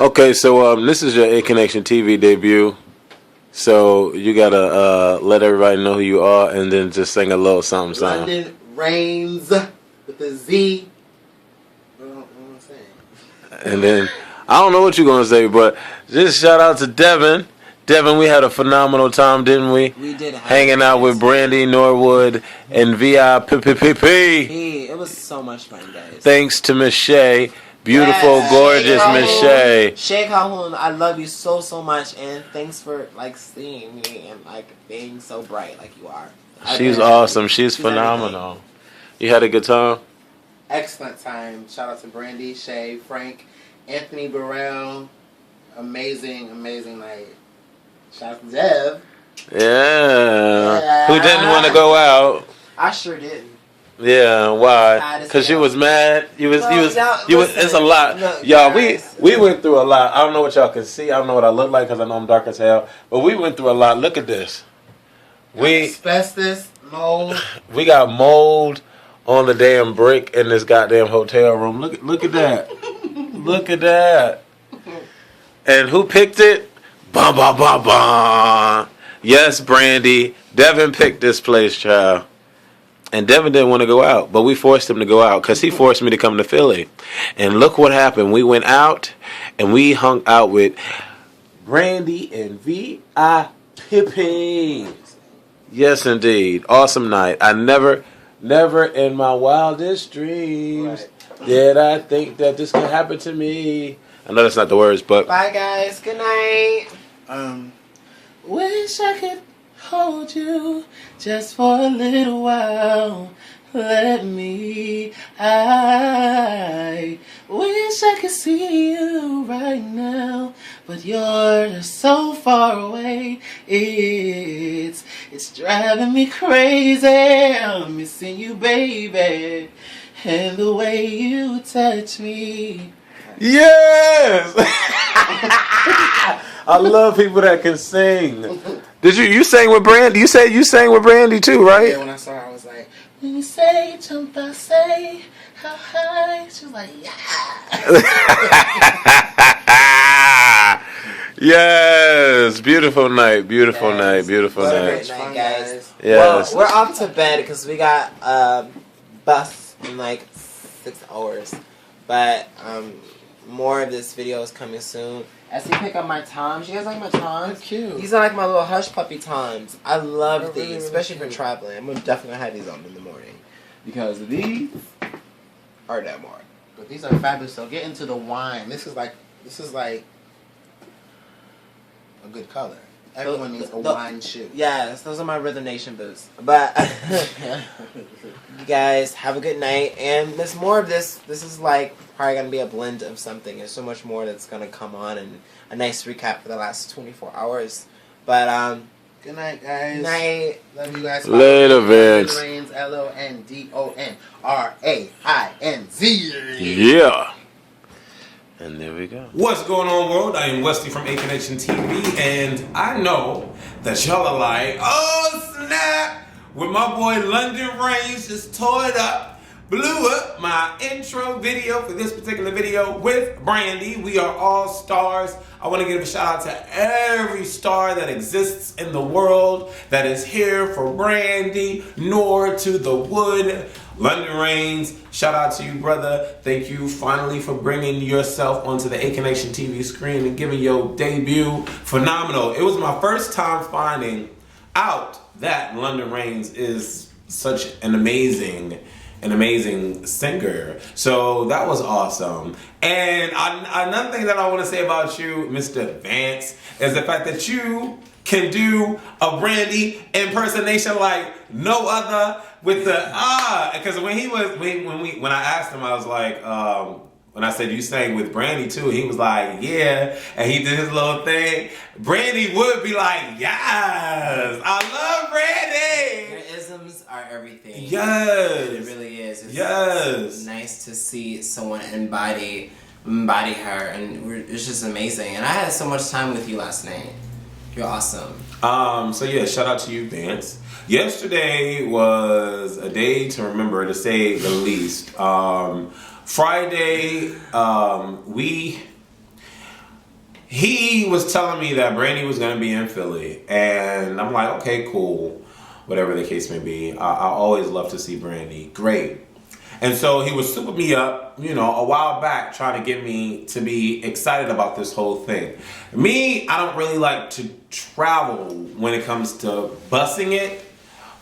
Okay, so this is your Aconnectiontv debut. So you gotta let everybody know who you are, and then just sing a little something. London Reigns with a Z. What am I saying? And then I don't know what you're gonna say, but just shout out to Devin. Devin, we had a phenomenal time, didn't we? We did. Hanging out with Brandy Norwood and VIP. It was so much fun, guys. Thanks to Miss Shay. Beautiful, gorgeous Miss Shay. Shay Calhoun, I love you so much, and thanks for seeing me and being so bright like you are. She's awesome. She's phenomenal. You had a good time? Excellent time. Shout out to Brandy, Shay, Frank, Anthony Burrell. Amazing night. Shout out to Dev. Yeah. Who didn't want to go out? I sure didn't. Yeah, why? Because you was mad. It's a lot. No, y'all, we went through a lot. I don't know what y'all can see. I don't know what I look like because I know I'm dark as hell. But we went through a lot. Look at this. Asbestos, mold. We got mold on the damn brick in this goddamn hotel room. Look at that. Look at that. And who picked it? Bum, bum, bum, bum. Yes, Brandy. Devin picked this place, child. And Devin didn't want to go out, but we forced him to go out because he forced me to come to Philly. And look what happened. We went out and we hung out with Brandy and VIP. Yes, indeed. Awesome night. I never in my wildest dreams did I think that this could happen to me. I know that's not the words, but... Bye, guys. Good night. Wish I could hold you just for a little while. Let me. I wish I could see you right now, but you're so far away. It's driving me crazy. I'm missing you, baby, and the way you touch me. Yes! I love people that can sing. Did you sang with Brandy? You said you sang with Brandy too, right? Yeah, when I saw her, I was like, when you say jump, I say how high. She was like, yeah. Yes, beautiful night, beautiful night. Great night, guys. Yes. Well, we're off to bed because we got a bus in 6 hours. But more of this video is coming soon. As we pick up my Toms. You guys like my Toms? They're cute. These are like my little hush puppy Toms. I love these, really, especially really for traveling. I'm definitely gonna have these on in the morning because these are that more. But these are fabulous. So get into the wine. This is like a good color. Everyone needs a wine shoe. Yes, those are my Rhythm Nation boots. But you guys have a good night. And there's more of this. This is probably going to be a blend of something. There's so much more that's going to come on, and a nice recap for the last 24 hours. But good night, guys. Night. Love you guys. Later, Vance. Rains, LONDONRAINZ. Yeah. And there we go. What's going on, world? I am Wesley from Aconnectiontv, and I know that y'all are like, oh snap! When my boy London Reigns just tore it up, blew up my intro video for this particular video with Brandy. We are all stars. I want to give a shout out to every star that exists in the world that is here for Brandy, Nor to the Wood. London Reigns, shout out to you, brother. Thank you finally for bringing yourself onto the Aconnectiontv screen and giving your debut. Phenomenal. It was my first time finding out that London Reigns is such an amazing singer. So that was awesome. And another thing that I want to say about you, Mr. Vance, is the fact that you can do a Brandy impersonation like no other with the because when I asked him, I was like, when I said you sang with Brandy too, he was like, yeah, and he did his little thing. Brandy would be like, yes, I love Brandy. Your isms are everything. Yes. It really is. It's nice to see someone embody her, and it's just amazing. And I had so much time with you last night. You're awesome. So yeah, shout out to you, Vance. Yesterday was a day to remember, to say the least. Friday, he was telling me that Brandy was going to be in Philly. And I'm like, okay, cool. Whatever the case may be. I always love to see Brandy. Great. And so he was souping me up, you know, a while back, trying to get me to be excited about this whole thing. Me, I don't really like to travel when it comes to busing it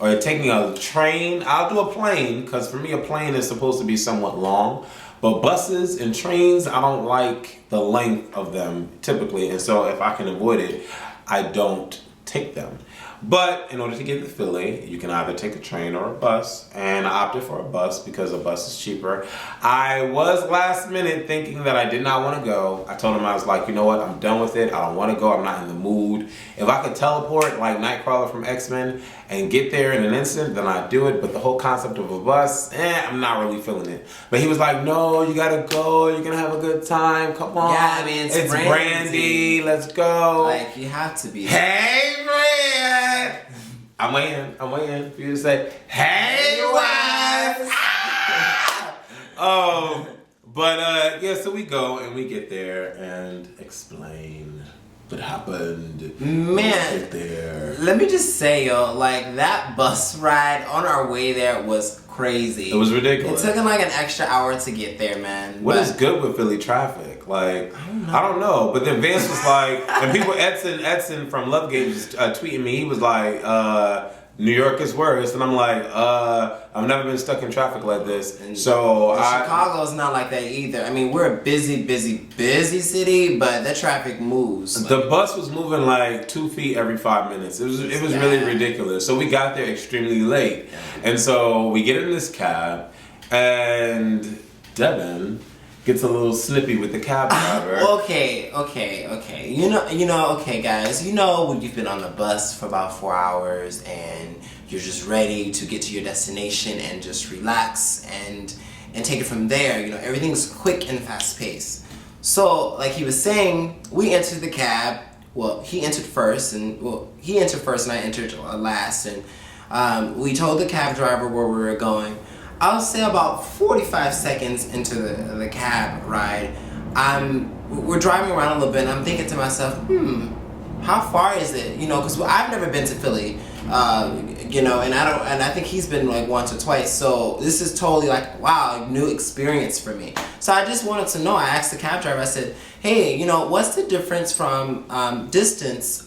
or taking a train. I'll do a plane, because for me a plane is supposed to be somewhat long. But buses and trains, I don't like the length of them typically. And so if I can avoid it, I don't take them. But in order to get to Philly, you can either take a train or a bus, and I opted for a bus because a bus is cheaper. I was last minute thinking that I did not want to go. I told him, I was like, you know what, I'm done with it. I don't want to go. I'm not in the mood. If I could teleport like Nightcrawler from X-Men and get there in an instant, then I'd do it. But the whole concept of a bus, I'm not really feeling it. But he was like, no, you gotta go. You're gonna have a good time. Come on. Yeah, I mean, it's Brandy. Let's go. Like, you have to be. Hey, Brandy. I'm waiting for you to say, hey, wife. Yeah, so we go and we get there and explain what happened. Man, Get there. let me just say, yo, like, that bus ride on our way there was crazy. It was ridiculous. It took him like an extra hour to get there, man. What is good with Philly traffic? Like, I don't know. But then Vance was like, and people, Edson from Love Games tweeting me, he was like, New York is worse. And I'm like, I've never been stuck in traffic like this. And so Chicago's not like that either. I mean, we're a busy city, but the traffic moves. The bus was moving like 2 feet every 5 minutes. It was really ridiculous. So we got there extremely late. And so we get in this cab, and Devin gets a little snippy with the cab driver. Okay. You know, okay, guys. You know, when you've been on the bus for about 4 hours and you're just ready to get to your destination and just relax and take it from there. You know, everything's quick and fast paced. So, like he was saying, we entered the cab. Well, he entered first, and I entered last, and we told the cab driver where we were going. I'll say about 45 seconds into the cab ride, we're driving around a little bit, and I'm thinking to myself, how far is it? You know, because I've never been to Philly, you know, and I think he's been like once or twice. So this is totally like, wow, new experience for me. So I just wanted to know. I asked the cab driver. I said, hey, you know, what's the difference from distance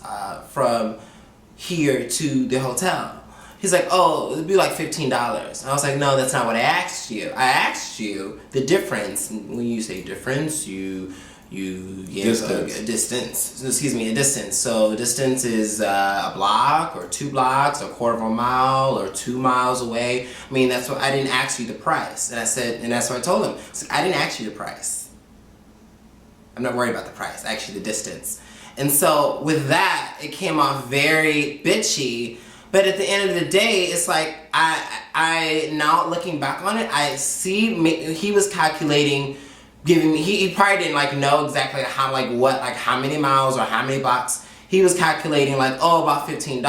from here to the hotel? He's like, oh, it'd be like $15. And I was like, no, that's not what I asked you. I asked you the difference. When you say difference, you give a distance. Excuse me, a distance. So distance is a block or 2 blocks or a quarter of a mile or 2 miles away. I mean, that's what I didn't ask you the price. And I said, and that's what I told him. I said, I didn't ask you the price. I'm not worried about the price, actually the distance. And so with that, it came off very bitchy. But at the end of the day, it's like, I now looking back on it, I see he was calculating, giving me, he probably didn't like know exactly how many miles or how many blocks. He was calculating like, oh, about $15.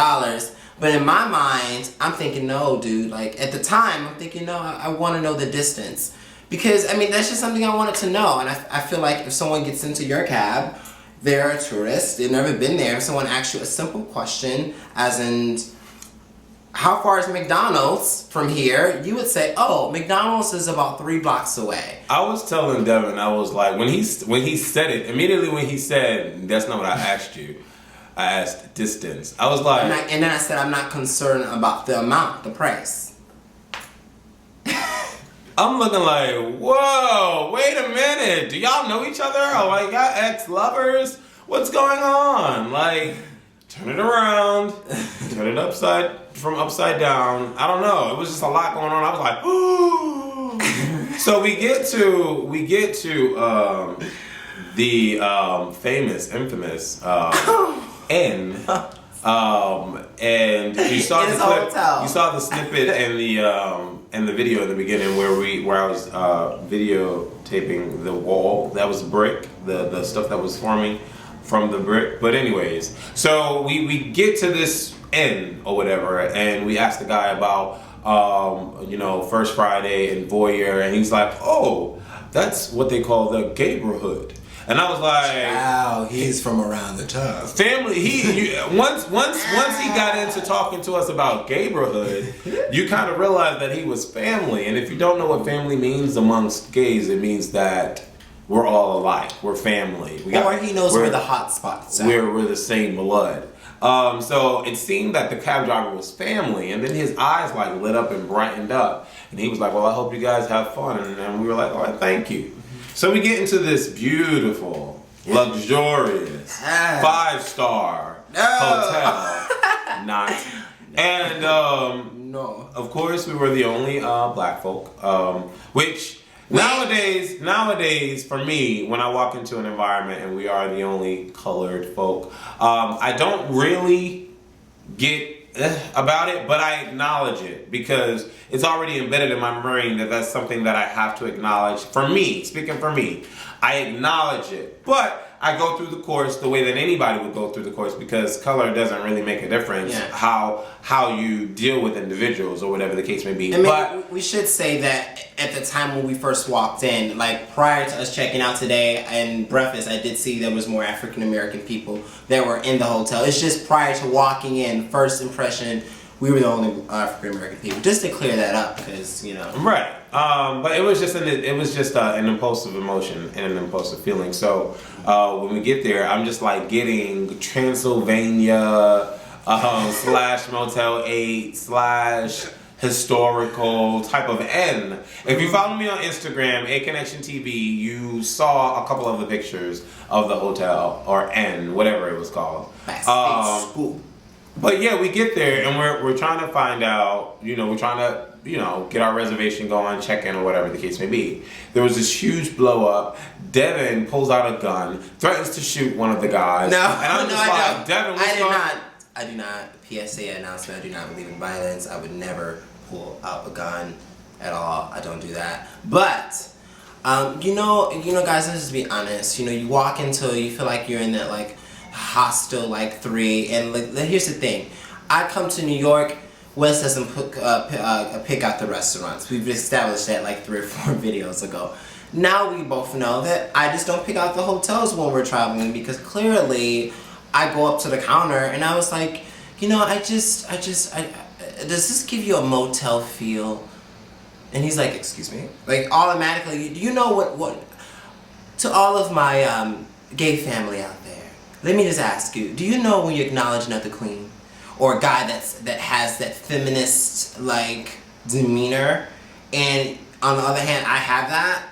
But in my mind, I'm thinking, no, dude, like at the time, I'm thinking, no, I want to know the distance. Because, I mean, that's just something I wanted to know. And I feel like if someone gets into your cab, they're a tourist, they've never been there. If someone asks you a simple question, as in, how far is McDonald's from here? You would say, oh, McDonald's is about 3 blocks away. I was telling Devin, I was like, when he said it, immediately when he said, that's not what I asked you, I asked distance. I was like... And then I said, I'm not concerned about the amount, the price. I'm looking like, whoa, wait a minute. Do y'all know each other? Or like, y'all ex-lovers? What's going on? Like, turn it around, turn it upside down. I don't know. It was just a lot going on. I was like, ooh. So we get to the infamous N. And you saw the clip. You saw the snippet and the video in the beginning where I was videotaping the wall that was brick, the stuff that was forming from the brick. But anyways, so we get to this end or whatever, and we asked the guy about First Friday and Voyeur, and he's like, oh, That's what they call the neighborhood. And I was like, wow, he's from around the top. Family. Once he got into talking to us about neighborhood, you kind of realize that he was family. And if you don't know what family means amongst gays, it means that we're all alike. We're family. Or he knows where the hot spots are. We're the same blood. So it seemed that the cab driver was family, and then his eyes like lit up and brightened up, and he was like, "Well, I hope you guys have fun." And we were like, "All right, thank you." So we get into this beautiful, luxurious, 5-star hotel. Not. And no. Of course, we were the only black folk, which. Nowadays, for me, when I walk into an environment and we are the only colored folk, I don't really get about it, but I acknowledge it because it's already embedded in my brain that that's something that I have to acknowledge. For me, speaking for me, I acknowledge it, but I go through the course the way that anybody would go through the course because color doesn't really make a difference. Yeah. How you deal with individuals or whatever the case may be. I mean, but we should say that at the time when we first walked in, like prior to us checking out today and breakfast, I did see there was more African American people that were in the hotel. It's just prior to walking in, first impression, we were the only African American people. Just to clear that up, because Right. But it was just an impulsive emotion and an impulsive feeling. So when we get there, I'm just like getting Transylvania / Motel 8 / historical type of N. If you follow me on Instagram, Aconnectiontv, you saw a couple of the pictures of the hotel or N, whatever it was called. But yeah, we get there and we're trying to find out, we're trying to, get our reservation going, check in or whatever the case may be. There was this huge blow up. Devin pulls out a gun, threatens to shoot one of the guys. No, and I'm just like, Devin, what's going on? I do not. PSA announcement. I do not believe in violence. I would never pull out a gun at all. I don't do that. But guys, let's just be honest. You walk into, you feel like you're in that like hostel like 3, and like here's the thing. I come to New York. Wes doesn't pick out the restaurants. We've established that like 3 or 4 videos ago. Now we both know that I just don't pick out the hotels when we're traveling because clearly I go up to the counter and I was like, does this give you a motel feel? And he's like, excuse me? Like automatically, what to all of my gay family out there, let me just ask you, do you know when you acknowledge another queen? Or a guy that has that feminist like demeanor, and on the other hand, I have that.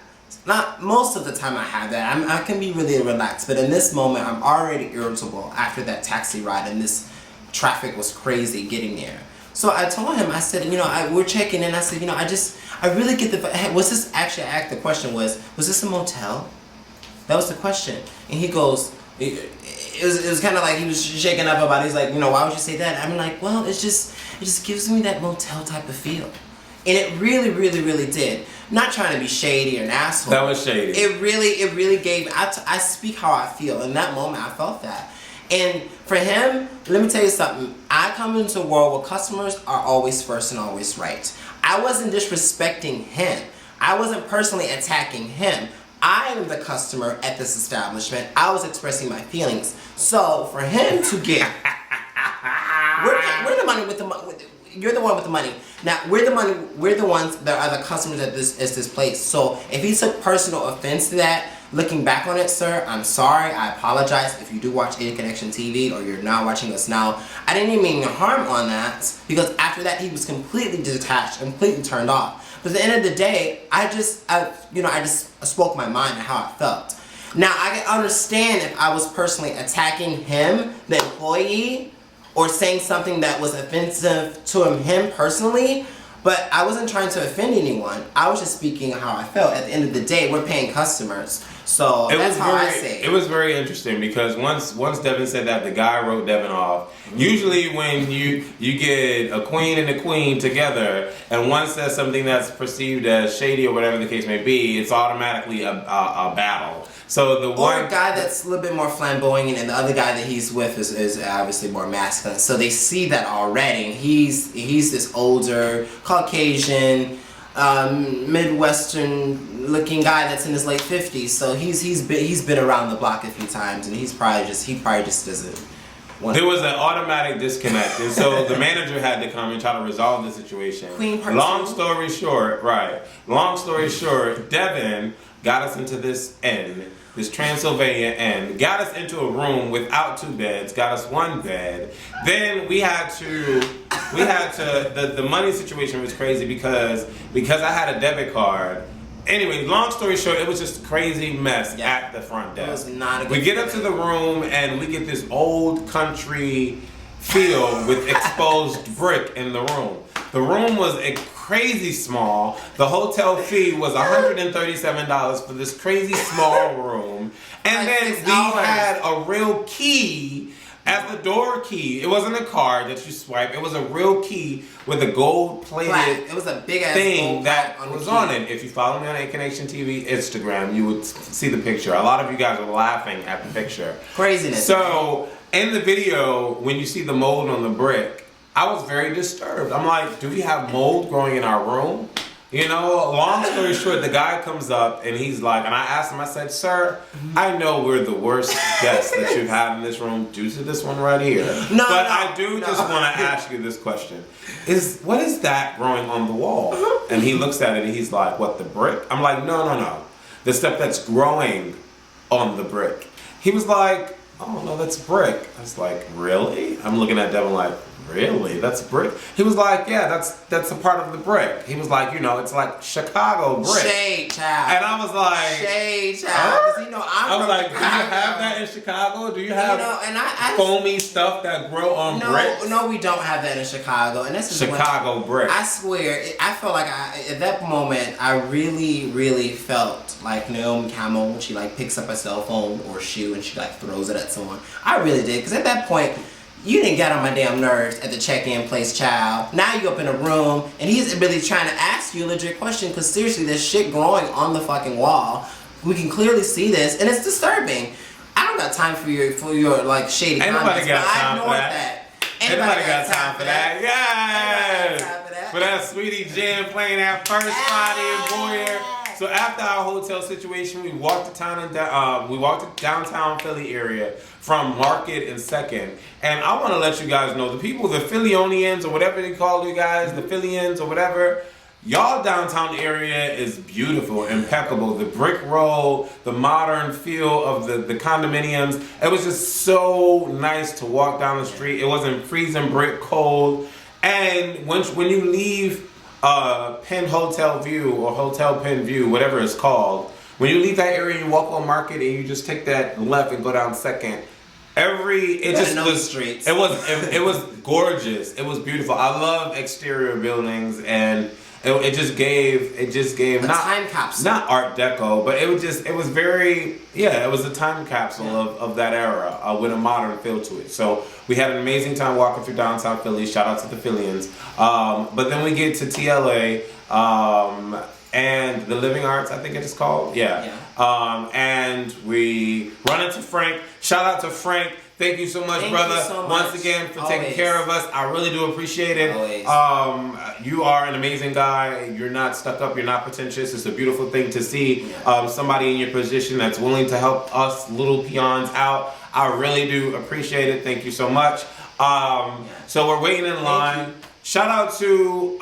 Not most of the time I have that. I can be really relaxed, but in this moment, I'm already irritable after that taxi ride, and this traffic was crazy getting there. So I told him, I said, we're checking in. I said, I really get was this actually? I asked the question was this a motel? That was the question, and he goes. It was kind of like he was shaking up about it. He's like, why would you say that? I'm like, well, it just gives me that motel type of feel. And it really, really, really did. Not trying to be shady or an asshole. That was shady. It really gave, I speak how I feel. In that moment, I felt that. And for him, let me tell you something. I come into a world where customers are always first and always right. I wasn't disrespecting him. I wasn't personally attacking him. I am the customer at this establishment. I was expressing my feelings. So for him to get, we're the money with the money. You're the one with the money. Now we're the money. We're the ones that are the customers at this place. So if he took personal offense to that, looking back on it, sir, I'm sorry. I apologize. If you do watch Aconnectiontv or you're not watching us now, I didn't even mean no harm on that because after that he was completely detached, completely turned off. But at the end of the day, I just spoke my mind and how I felt. Now, I can understand if I was personally attacking him, the employee, or saying something that was offensive to him personally, but I wasn't trying to offend anyone. I was just speaking how I felt. At the end of the day, we're paying customers. So that's how I say it. It was very interesting because once Devin said that, the guy wrote Devin off. Usually when you get a queen and a queen together and one says something that's perceived as shady or whatever the case may be, it's automatically a battle. So the one guy that's a little bit more flamboyant and the other guy that he's with is obviously more masculine. So they see that already. He's this older Caucasian, Midwestern looking guy that's in his late 50s. So he's been around the block a few times, and he probably just doesn't. There was an automatic disconnect, and so the manager had to come and try to resolve the situation. Long story short, Devin got us into this Transylvania inn, got us into a room without 2 beds, got us 1 bed. Then we had to, the money situation was crazy because I had a debit card. Anyway, long story short, it was just a crazy mess at the front desk. It was not a good we get up to the room and we get this old country feel with exposed brick in the room. The room was crazy small. The hotel fee was $137 for this crazy small room. And then we had a real key as the door key. It wasn't a card that you swipe. It was a real key with a gold-plated it was a big ass thing that was on it. If you follow me on Aconnectiontv Instagram, you would see the picture. A lot of you guys are laughing at the picture. Craziness. So in the video, when you see the mold on the brick, I was very disturbed. I'm like, do we have mold growing in our room? You know, long story short, the guy comes up and he's like, and I asked him, I said, sir, I know we're the worst guests that you've had in this room due to this one right here. I do just want to ask you this question. What is that growing on the wall? And he looks at it and he's like, what, the brick? I'm like, no. The stuff that's growing on the brick. He was like, oh, no, that's brick. I was like, really? I'm looking at Devin like, really? That's brick? He was like, yeah, that's a part of the brick. He was like, you know, it's like Chicago brick. Shade, child. And I was like, shade, child. Because, I was like, do you have that in Chicago? Do you have foamy stuff that grow on bricks? No, we don't have that in Chicago. And this is Chicago brick. I swear, I felt like at that moment, I really, really felt like Naomi Campbell when she like picks up a cell phone or shoe and she like throws it at someone. I really did. Because at that point, you didn't get on my damn nerves at the check-in place, child. Now you up in a room, and he's really trying to ask you a legit question, because seriously, there's shit growing on the fucking wall. We can clearly see this, and it's disturbing. I don't got time for your like shady comments, but I ignored that. Anybody got time for that? Yes! For that Sweetie Jam playing that first Friday in Voyeur. So after our hotel situation, we walked to downtown Philly area from Market and 2nd. And I want to let you guys know, the people, the Phillyonians or whatever they call you guys, the Phillians or whatever, y'all downtown area is beautiful, impeccable. The brick roll, the modern feel of the condominiums. It was just so nice to walk down the street. It wasn't freezing brick cold. And when you leave Penn Hotel View or Hotel Penn View, whatever it's called, when you leave that area, you walk on Market and you just take that left and go down 2nd. It was gorgeous. It was beautiful. I love exterior buildings, and it just gave time capsule. Not Art Deco, but it was very, it was a time capsule of that era with a modern feel to it. So we had an amazing time walking through downtown Philly. Shout out to the Phillians. But then we get to TLA and the Living Arts, I think it is called. And we run into Frank. Shout out to Frank. Thank you so much, brother. Once again for taking care of us. I really do appreciate it. You are an amazing guy. You're not stuck up. You're not pretentious. It's a beautiful thing to see somebody in your position that's willing to help us little peons out. I really do appreciate it. Thank you so much. So we're waiting in line. Shout out to,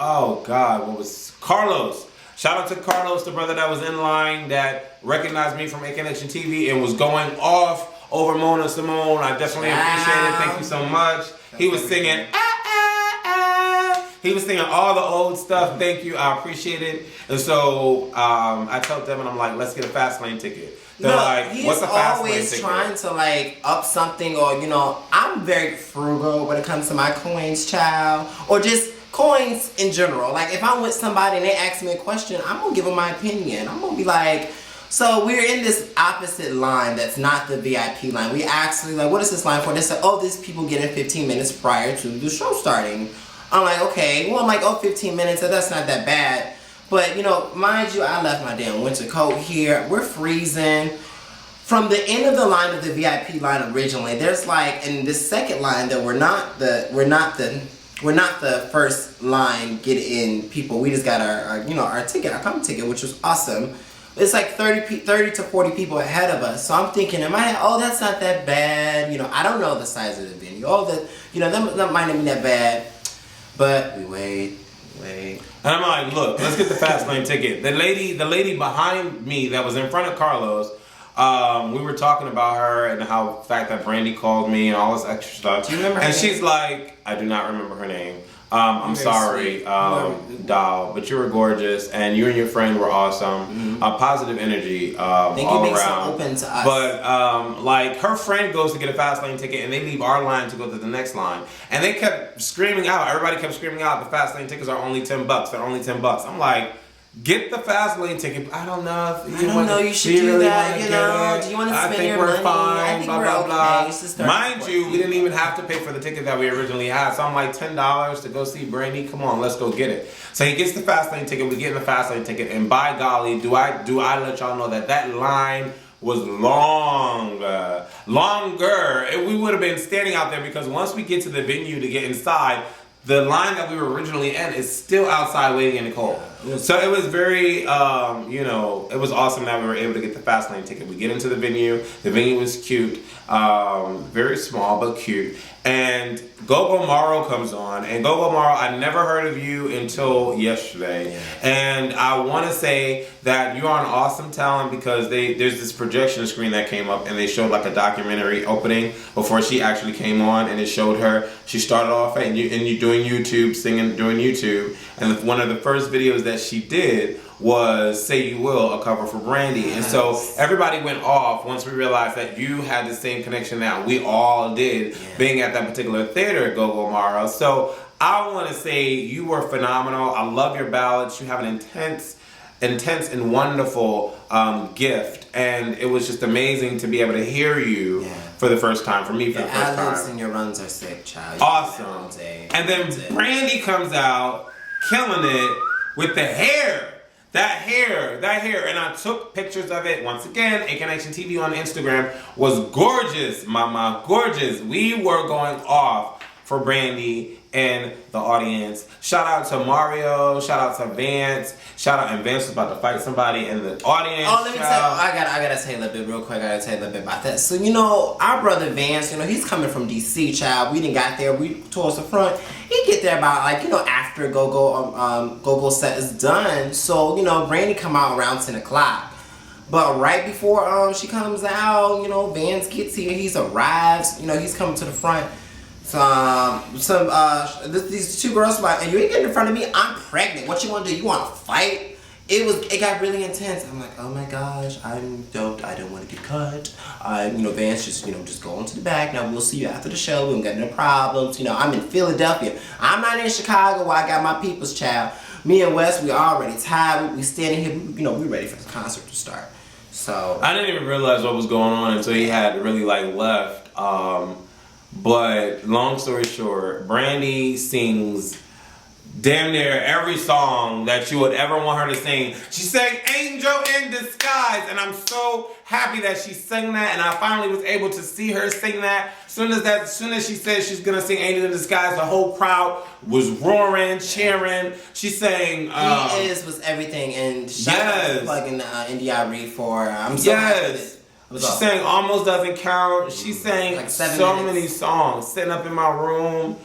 Carlos. Shout out to Carlos, the brother that was in line that recognized me from Aconnectiontv and was going off over Mona Samone. I definitely appreciate it. Thank you so much. He was singing, He was singing all the old stuff. Thank you. I appreciate it. And so I told Devin, I'm like, let's get a fast lane ticket. They're like, what's a fast lane ticket? He's always trying to up something, or I'm very frugal when it comes to my coins, child, or just coins in general. Like if I'm with somebody and they ask me a question, I'm gonna give them my opinion. I'm gonna be like, so we're in this opposite line that's not the VIP line. We actually what is this line for? They said, oh, these people get in 15 minutes prior to the show starting. I'm like, okay. Well, I'm like, 15 minutes, that's not that bad. But, mind you, I left my damn winter coat here. We're freezing. From the end of the line of the VIP line originally, there's in this second line that we're not the we're not the first line get in people. We just got our ticket, our common ticket, which was awesome. It's like 30 to 40 people ahead of us. So I'm thinking in my head, oh, that's not that bad. I don't know the size of the venue. Oh, that might not be that bad. But we wait. And I'm like, look, let's get the fast lane ticket. The lady behind me that was in front of Carlos, we were talking about her and how the fact that Brandy called me and all this extra stuff. Do you remember her And name? she's like, I do not remember her name. I'm sorry, doll, but you were gorgeous, and you and your friend were awesome. Positive energy all Thank you, being so around. open to us. But like her friend goes to get a fast lane ticket, and they leave our line to go to the next line, and they kept screaming out. Everybody kept screaming out, the fast lane tickets are only $10. They're only $10. I'm like, get the fast lane ticket. I don't know if you should do really that. wanna Do you want to I spend think your we're money? fine. I think blah we're blah okay. blah. You should start Mind you, we didn't even have to pay for the ticket that we originally had. So I'm like, $10 to go see Brandy. Come on, let's go get it. So he gets the fast lane ticket. We get in the fast lane ticket, and by golly, do I let y'all know that line was longer. We would have been standing out there because once we get to the venue to get inside, the line that we were originally in is still outside waiting in the cold. So it was very, it was awesome that we were able to get the fast lane ticket. We get into the venue. The venue was cute, very small but cute. And Go-Go Morrow comes on. And Go-Go Morrow, I never heard of you until yesterday. Yeah. And I want to say that you are an awesome talent because there's this projection screen that came up and they showed like a documentary opening before she actually came on, and it showed her. She started off and you doing YouTube, doing YouTube. And one of the first videos that she did was Say You Will, a cover for Brandy. And so everybody went off once we realized that you had the same connection that we all did, being at that particular theater at Go-Go Morrow. So I want to say you were phenomenal. I love your ballads. You have an intense and wonderful gift, and it was just amazing to be able to hear you for the first time, for me for the first time. And your runs are sick, child. Awesome. And then Brandy comes out killing it with the hair. That hair, and I took pictures of it. Once again, Aconnectiontv on Instagram was gorgeous, mama, gorgeous. We were going off for Brandy and the audience. Shout out to Mario, shout out to Vance, and Vance was about to fight somebody in the audience. Oh, let me tell you, I gotta say a little bit real quick. I gotta tell you a little bit about that. So, our brother Vance, he's coming from DC, child. We didn't got there. We towards the front. He get there about after Go-Go set is done. So, Brandy come out around 10 o'clock. But right before she comes out, Vance gets here. He's arrives. He's coming to the front. These two girls like, and you ain't getting in front of me. I'm pregnant. What you want to do? You want to fight? It got really intense. I'm like, oh my gosh, I don't want to get cut. Vance just go into the back. Now we'll see you after the show. We don't got no problems. I'm in Philadelphia. I'm not in Chicago where I got my people's child. Me and Wes, we already tired. We standing here. We ready for the concert to start. So I didn't even realize what was going on until he had really left. But long story short, Brandy sings damn near every song that you would ever want her to sing. She sang Angel in Disguise, and I'm so happy that she sang that, and I finally was able to see her sing that. As soon as she said she's gonna sing Angel in Disguise, the whole crowd was roaring, cheering. She sang was everything, and shout out to plugging NDI Read for I'm so happy. She sang Almost Doesn't Count. She sang so many songs. Sitting up in my room.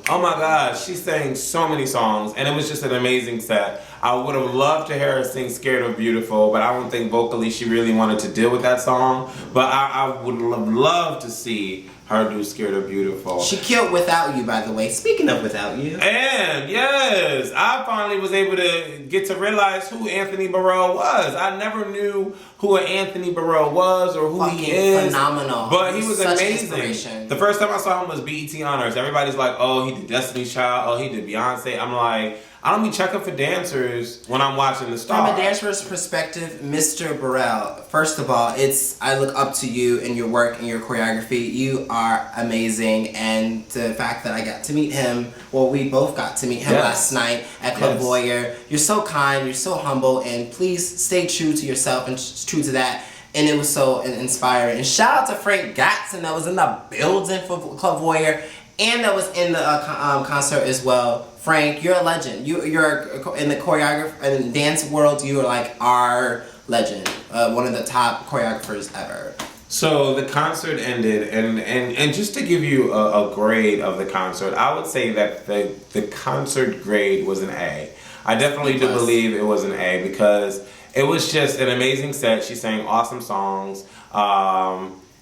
Oh my God, she sang so many songs, and it was just an amazing set. I would have loved to hear her sing Scared or Beautiful, but I don't think vocally she really wanted to deal with that song. But I would have loved to see her do Scared or Beautiful. She killed Without You, by the way. Speaking of Without You. And yes, I finally was able to get to realize who Anthony Burrell was. I never knew who Anthony Burrell was or who he is. Phenomenal. But he was amazing. Inspiration. The first time I saw him was BET Honors. Everybody's like, oh, he did Destiny's Child. Oh, he did Beyonce. I'm like, I don't be checking for dancers when I'm watching the stars. From a dancer's perspective, Mr. Burrell, first of all, I look up to you and your work and your choreography. You are amazing, and the fact that I got to meet him, we both got to meet him last night at Club Voyeur. You're so kind, you're so humble, and please stay true to yourself and true to that. And it was so inspiring. And shout out to Frank Gatson that was in the building for Club Voyeur. and that was in the concert as well. Frank, you're a legend. You're in the choreography and in the dance world. You are like our legend, one of the top choreographers ever. So the concert ended, and just to give you a grade of the concert, I would say that the concert grade was an A. I definitely do believe it was an A because it was just an amazing set. She sang awesome songs.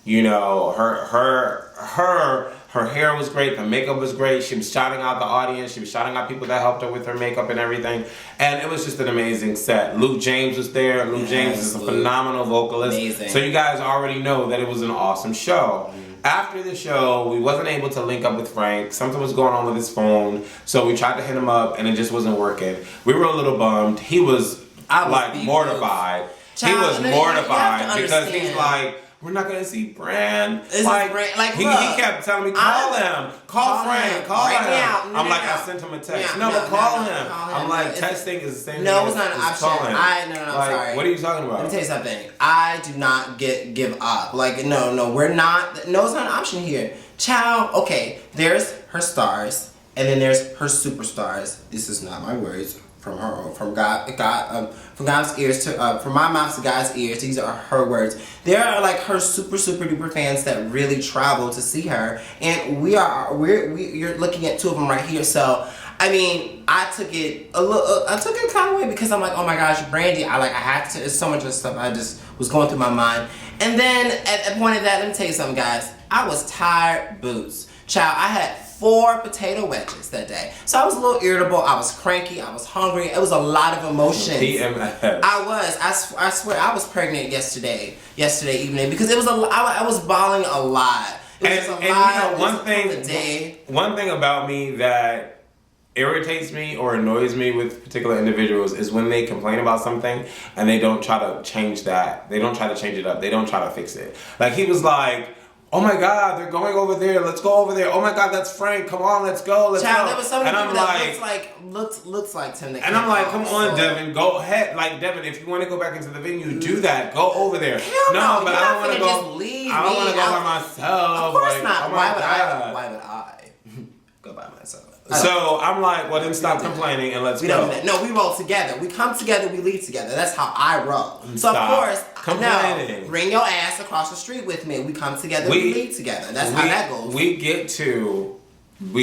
You know, her hair was great, the makeup was great, she was shouting out the audience, she was shouting out people that helped her with her makeup and everything, and it was just an amazing set. Luke James was there. Luke James is a phenomenal vocalist. Amazing. So you guys already know that it was an awesome show. After the show, we wasn't able to link up with Frank. Something was going on with his phone, so we tried to hit him up and it just wasn't working. We were a little bummed. He was mortified. He was mortified because he's like, we're not gonna see Brand. He kept telling me, call him, call Frank, call him. I'm like, I sent him a text. Call him. I'm like, texting is the same. No, it's not an option. I'm sorry. What are you talking about? Let me tell you something. I do not give up. Like, no, we're not. No, it's not an option here. Child, okay, there's her stars, and then there's her superstars. This is not my words. From her, from God's ears to, from my mouth to God's ears. These are her words. There are like her super duper fans that really travel to see her, and you're looking at two of them right here. So I mean, I took it kind of way because I'm like, oh my gosh, Brandy. I had to. There's so much of stuff I just was going through my mind, and then at the point of that, let me tell you something, guys. I was tired boots, child. I had 4 potato wedges that day. So I was a little irritable, I was cranky, I was hungry. It was a lot of emotions. I swear, I was pregnant yesterday evening because it was I was bawling a lot. It was a lot. One thing about me that irritates me or annoys me with particular individuals is when they complain about something and they don't try to change that. They don't try to change it up. They don't try to fix it. Like he was like, oh my God, they're going over there. Let's go over there. Oh my God, that's Frank. Come on, let's go. Let's go. There was somebody that looks like Tim. And I'm like, come on, Devin, go ahead. Like Devin, if you want to go back into the venue, do that. Go over there. No, but I don't want to go. I don't want to go by myself. Of course not. Why would I go by myself? So I'm like, well then stop complaining and let's go. No, we roll together. We come together, we leave together. That's how I roll. So of course, complaining. No, bring your ass across the street with me. We come together, we leave together. That's how that goes. We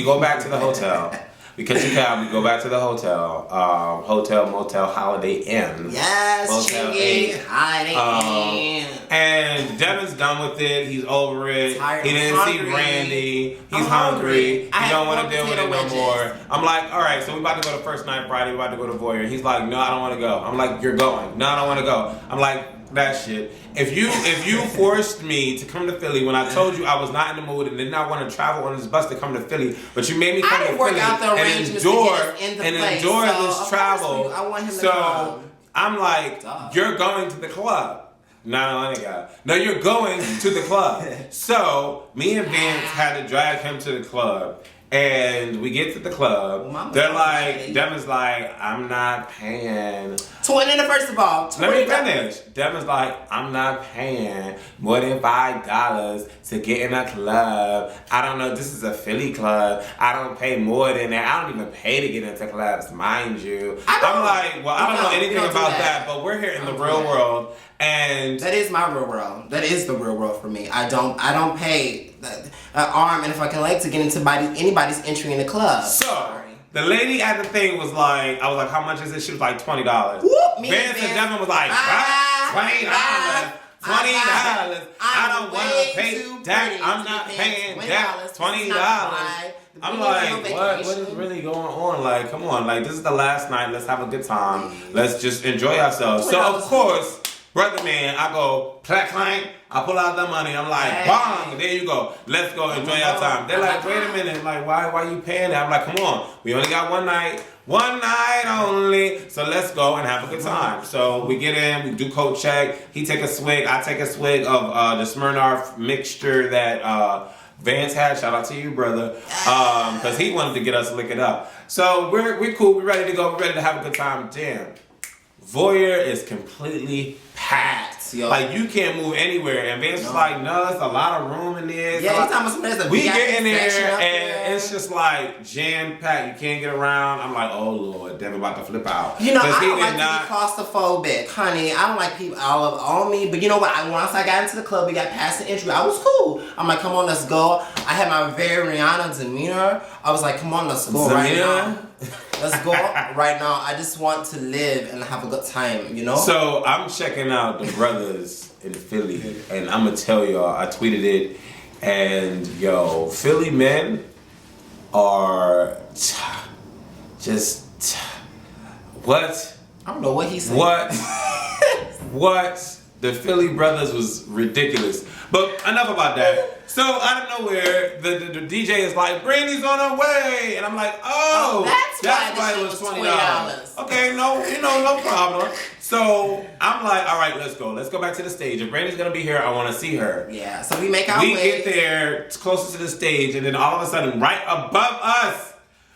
go back to the hotel. Because you can, we go back to the hotel, motel, Holiday Inn. Yes, Motel Chingy, Holiday Inn. And Devin's done with it. He's over it. Tired. He didn't see Brandy. He's hungry. He don't want to deal with it no more. I'm like, all right, so we about to go to first night Friday. We about to go to Voyeur. He's like, no, I don't want to go. I'm like, you're going. No, I don't want to go. I'm like, that shit. If you forced me to come to Philly when I told you I was not in the mood and did not want to travel on this bus to come to Philly, but you made me come to Philly and endure this travel. I want him to so I'm like, you're going to the club. No, you're going to the club. So me and Vance had to drag him to the club. And we get to the club. They're like, Devin's like, I'm not paying. $20 first of all. Let me finish. Devin's like, I'm not paying more than $5 to get in a club. I don't know, this is a Philly club. I don't pay more than that. I don't even pay to get into clubs, mind you. I'm like, well, I don't know anything about that, but we're here in the real world. And that is my real world. That is the real world for me. I don't pay an arm and a fucking leg to get into anybody's entry in the club. So the lady at the thing was like, I was like, how much is it? She was like, $20. Vance and Devin was like, $20. $20. I don't want to pay that. I'm not paying that. $20. I'm like, what is really going on? Like, come on. Like, this is the last night. Let's have a good time. Let's just enjoy ourselves. So, of course, brother man, I go, clack, clank. I pull out the money. I'm like, bang, there you go. Let's go enjoy our time. They're like, wait a minute. Like, why you paying that? I'm like, come on. We only got one night only. So let's go and have a good time. So we get in, we do coat check. He take a swig. I take a swig of the Smirnoff mixture that Vance had. Shout out to you, brother. Because he wanted to get us to lick it up. So we're cool. We're ready to go. We're ready to have a good time. Damn. Voyeur is completely packed. yo. Like, you can't move anywhere. And Vance was like, no, there's a lot of room in there. Yeah, he's talking about there's a we VIP get in there, section up and there. it's just like jam-packed. You can't get around. I'm like, oh, Lord, Devin about to flip out. You know, I he don't did like to be claustrophobic, honey. I don't like people all up on me. But you know what? Once I got into the club, we got past the entry. I was cool. I'm like, come on, let's go. I had my very Rihanna demeanor. I was like, come on, let's go right now. Let's go right now. I just want to live and have a good time, you know? So I'm checking out the brothers in Philly, and I'm gonna tell y'all, I tweeted it, and yo, Philly men are just what? I don't know what he said. What? The Philly brothers was ridiculous. But enough about that. So out of nowhere, the DJ is like, Brandy's on her way, and I'm like, oh, that's why it was $20. Okay, no problem. So I'm like, all right, let's go back to the stage. If Brandy's gonna be here, I want to see her. Yeah. So we make our way. We get there closer to the stage, and then all of a sudden, right above us,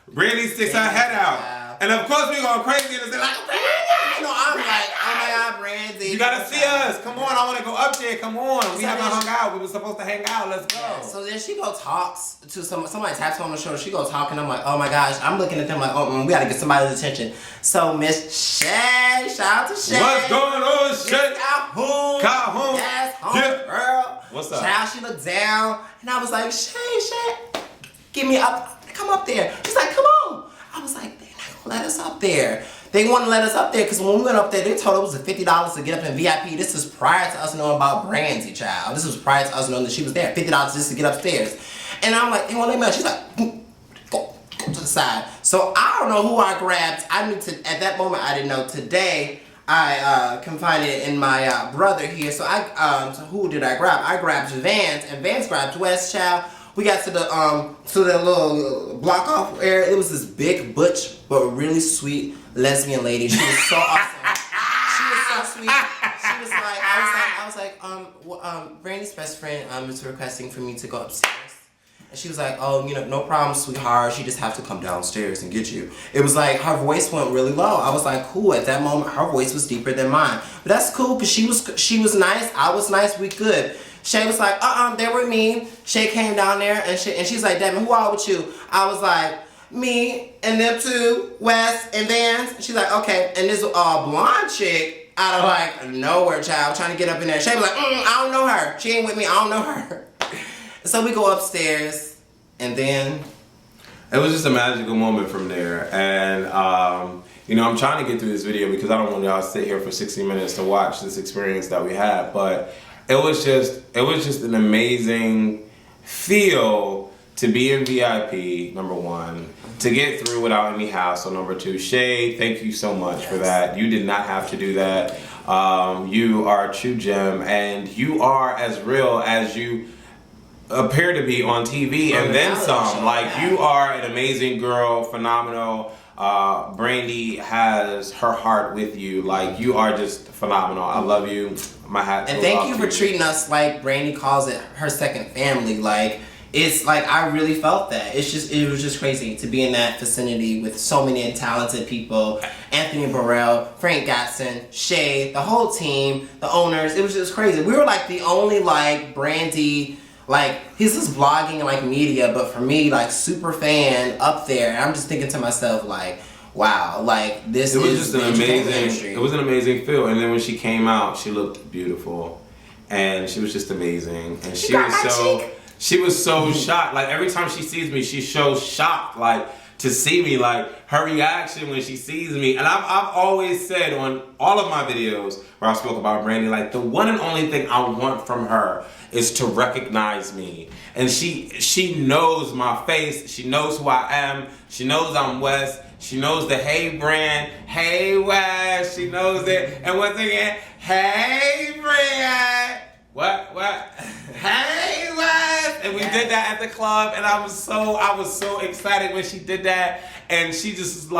Brandy sticks her head out, and of course we go crazy and they're like, you know, I'm like, oh my God, Brandy. you gotta see us. Come on, I want to go up there. Come on, we haven't hung out. We were supposed to hang out. Let's go. Yeah, so then she go talks to somebody taps her on the shoulder. She go talking. I'm like, oh my gosh. I'm looking at them like, oh, we gotta get somebody's attention. So Miss Shay, shout out to Shay. What's going on, Shay? Calhoun. Yes, home girl. What's up? Child, she looked down, and I was like, Shay, give me up. Come up there. She's like, come on. I was like, they're not gonna let us up there. They want to let us up there because when we went up there, they told us it was $50 to get up in VIP. This is prior to us knowing about Brandy, child. This was prior to us knowing that she was there. $50 just to get upstairs. And I'm like, they won't let me up. She's like, go to the side. So I don't know who I grabbed. I knew at that moment I didn't know. Today I confided in my brother here. So so who did I grab? I grabbed Vance, and Vance grabbed West, child. We got to the little block off area. It was this big butch but really sweet lesbian lady. She was so awesome. She was so sweet. She was like, I was like, Brandy's best friend is requesting for me to go upstairs. And she was like, oh, you know, no problem, sweetheart. She just have to come downstairs and get you. It was like, her voice went really low. I was like, cool. At that moment, her voice was deeper than mine. But that's cool, because she was nice. I was nice. We good. Shay was like, they were mean. Shay came down there, and she's like, Devin, who all with you? I was like, me, and them two, Wes, and Vance. She's like, okay. And this blonde chick out of like nowhere, child, trying to get up in there. Shay was like, I don't know her. She ain't with me. I don't know her. So we go upstairs, and then it was just a magical moment from there. And you know, I'm trying to get through this video because I don't want y'all to sit here for 60 minutes to watch this experience that we had. But it was just an amazing feel to be in VIP, number one, to get through without any hassle, number two. Shay, thank you so much for that. You did not have to do that. You are a true gem, and you are as real as you appear to be on TV, and then some. Like, you are an amazing girl, phenomenal. Brandy has her heart with you. Like, you are just phenomenal. I love you. My hat. And thank you for treating us like Brandy calls it her second family. Like, it's like, I really felt that. It was just crazy to be in that vicinity with so many talented people. Anthony Burrell, Frank Gatson, Shay, the whole team, the owners. It was just crazy. We were like the only like Brandy, like, he's just vlogging and like media, but for me, like, super fan up there. And I'm just thinking to myself, like, wow, like, this it was is just an amazing. It was an amazing feel. And then when she came out, she looked beautiful, and she was just amazing. And she was so shocked. Like, every time she sees me, she's so shocked. Like, to see me, like, her reaction when she sees me. And I've always said on all of my videos where I spoke about Brandy, like, the one and only thing I want from her is to recognize me. And she knows my face. She knows who I am. She knows I'm Wes. She knows the hey Brand, hey Wes. She knows it. And once again, hey Brand. What? Hey Wes. And we did that at the club, and I was so excited when she did that. And she just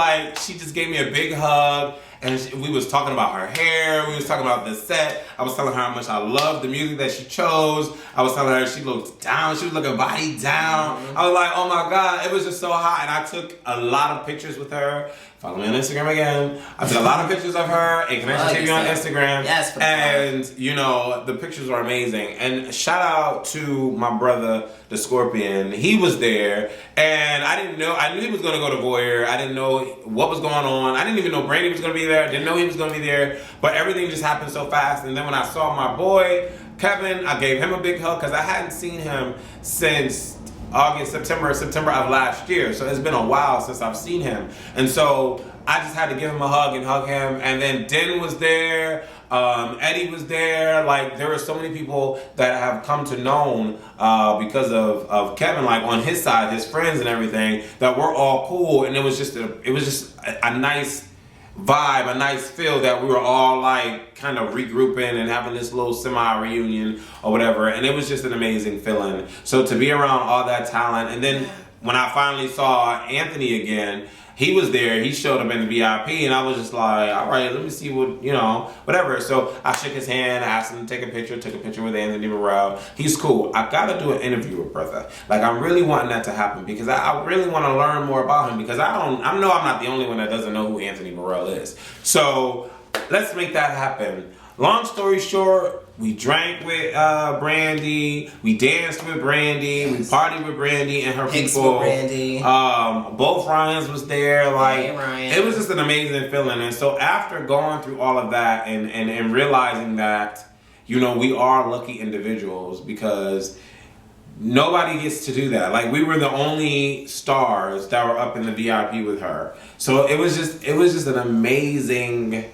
gave me a big hug, and we was talking about her hair. We was talking about the set. I was telling her how much I loved the music that she chose. I was telling her she looked down. She was looking body down. I was like, oh my God, it was just so hot. And I took a lot of pictures with her. Follow me on Instagram again. I took a lot of pictures of her. Aconnectiontv on Instagram. Yes, and you know, the pictures were amazing. And shout out to my brother, the Scorpion. He was there, and I didn't know. I knew he was going to go to Voyeur. I didn't know what was going on. I didn't even know Brandy was going to be there. I didn't know he was going to be there. But everything just happened so fast. And then when I saw my boy Kevin, I gave him a big hug because I hadn't seen him since September of last year. So it's been a while since I've seen him. And so I just had to give him a hug and hug him. And then Den was there. Eddie was there. Like, there were so many people that have come to know because of Kevin, like on his side, his friends and everything, that we're all cool. And it was just a nice vibe, a nice feel that we were all like kind of regrouping and having this little semi-reunion or whatever, and it was just an amazing feeling. So to be around all that talent, and then when I finally saw Anthony again, he was there, he showed up in the VIP, and I was just like, all right, let me see what, you know, whatever. So I shook his hand, asked him to take a picture, took a picture with Anthony Burrell. He's cool. I gotta do an interview with brother. Like, I'm really wanting that to happen because I really want to learn more about him, because I know I'm not the only one that doesn't know who Anthony Burrell is. So let's make that happen. Long story short, we drank with Brandy, we danced with Brandy, we partied with Brandy and her people. With Brandy. Both Ryans was there. Like, hey, Ryan. It was just an amazing feeling. And so after going through all of that and realizing that, you know, we are lucky individuals because nobody gets to do that. Like, we were the only stars that were up in the VIP with her. So it was just an amazing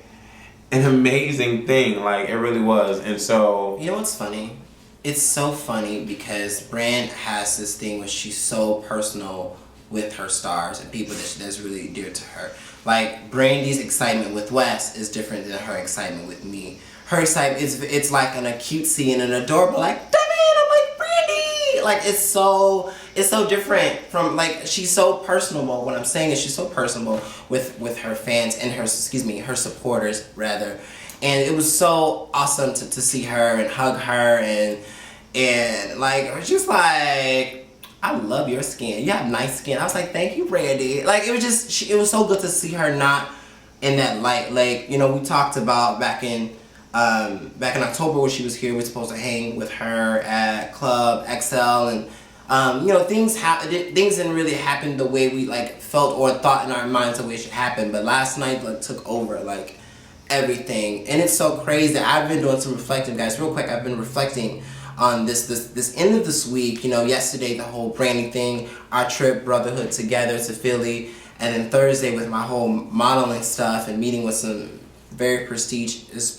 thing. Like, it really was. And so, you know what's funny? It's so funny because Brand has this thing where she's so personal with her stars and people that's really dear to her. Like, Brandy's excitement with Wes is different than her excitement with me. Her excitement it's like an cutesy and an adorable, like, I'm like, Brandy! Like, it's so different from, like, she's so personable. What I'm saying is she's so personable with her fans and her supporters rather. And it was so awesome to see her and hug her and like, she's like, I love your skin. You have nice skin. I was like, thank you, Brandy. Like, it was so good to see her not in that light. Like, you know, we talked about back in October when she was here, we were supposed to hang with her at Club XL, and you know, things didn't really happen the way we like felt or thought in our minds the way it should happen. But last night like took over like everything, and it's so crazy. I've been doing some reflecting, guys. Real quick, I've been reflecting on this end of this week. You know, yesterday the whole Brandy thing, our trip Brotherhood together to Philly, and then Thursday with my whole modeling stuff and meeting with some very prestigious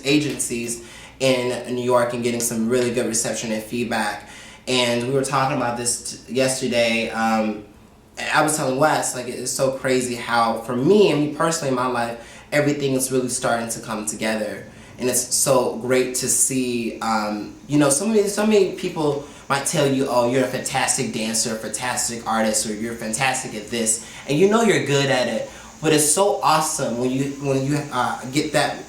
agencies in New York and getting some really good reception and feedback. And we were talking about this yesterday. I was telling Wes, like, it's so crazy how, for me and me personally in my life, everything is really starting to come together. And it's so great to see, you know, so many people might tell you, oh, you're a fantastic dancer, a fantastic artist, or you're fantastic at this, and you know you're good at it. But it's so awesome when you get that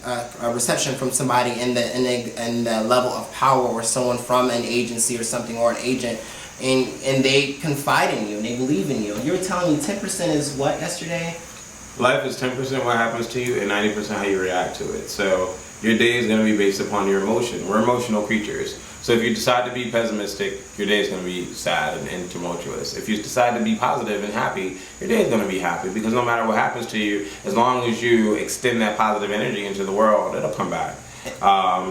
reception from somebody in the level of power, or someone from an agency or something, or an agent, and they confide in you and they believe in you. You were telling me 10% is what yesterday? life is 10% what happens to you and 90% how you react to it. So your day is going to be based upon your emotion. We're emotional creatures. So if you decide to be pessimistic, your day is going to be sad and tumultuous. If you decide to be positive and happy, your day is going to be happy, because no matter what happens to you, as long as you extend that positive energy into the world, it'll come back.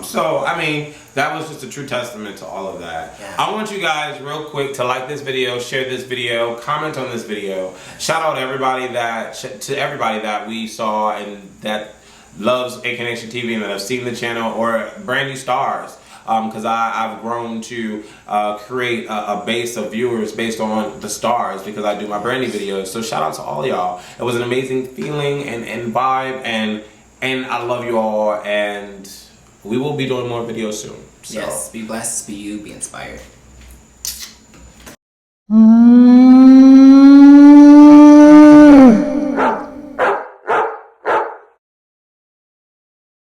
So, I mean, that was just a true testament to all of that. Yeah. I want you guys real quick to like this video, share this video, comment on this video. Shout out to everybody that we saw and that loves Aconnectiontv and that have seen the channel, or Brandy stars. Because I've grown to create a base of viewers based on the stars, because I do my Brandy videos. So shout out to all y'all. It was an amazing feeling and vibe, and I love you all, and we will be doing more videos soon. So. Yes, be blessed, be you, be inspired.